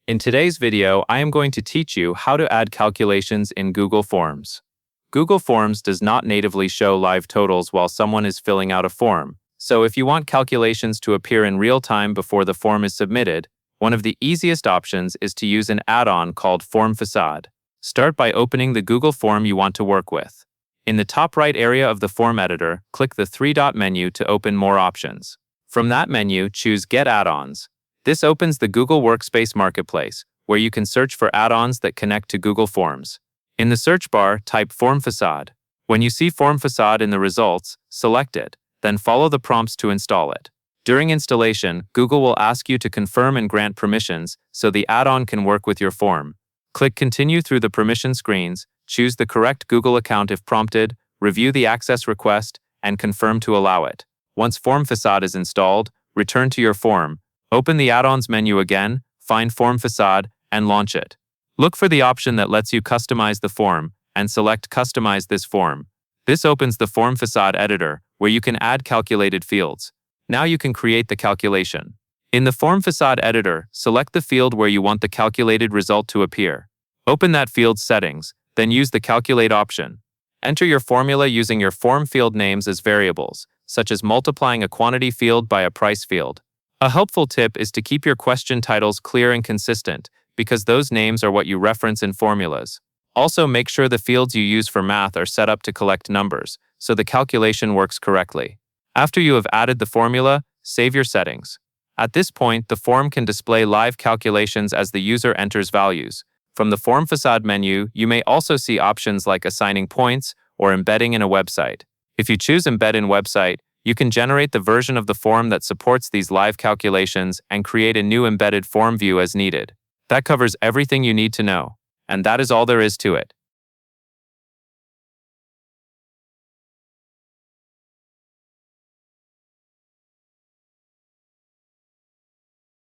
In today's video, I am going to teach you how to add calculations in Google Forms. Google Forms does not natively show live totals while someone is filling out a form, so if you want calculations to appear in real time before the form is submitted, one of the easiest options is to use an add-on called Form Facade. Start by opening the Google form you want to work with. In the top right area of the form editor, click the three-dot menu to open more options. From that menu, choose Get Add-ons. This opens the Google Workspace Marketplace, where you can search for add-ons that connect to Google Forms. In the search bar, type Form Facade. When you see Form Facade in the results, select it, then follow the prompts to install it. During installation, Google will ask you to confirm and grant permissions so the add-on can work with your form. Click Continue through the permission screens, choose the correct Google account if prompted, review the access request, and confirm to allow it. Once Form Facade is installed, return to your form. Open the add-ons menu again, find Form Facade, and launch it. Look for the option that lets you customize the form, and select Customize this form. This opens the Form Facade editor, where you can add calculated fields. Now you can create the calculation. In the Form Facade editor, select the field where you want the calculated result to appear. Open that field's settings, then use the Calculate option. Enter your formula using your form field names as variables, such as multiplying a quantity field by a price field. A helpful tip is to keep your question titles clear and consistent, because those names are what you reference in formulas. Also, make sure the fields you use for math are set up to collect numbers, so the calculation works correctly. After you have added the formula, save your settings. At this point, the form can display live calculations as the user enters values. From the Form Facade menu, you may also see options like assigning points or embedding in a website. If you choose Embed in Website, you can generate the version of the form that supports these live calculations and create a new embedded form view as needed. That covers everything you need to know. And that is all there is to it.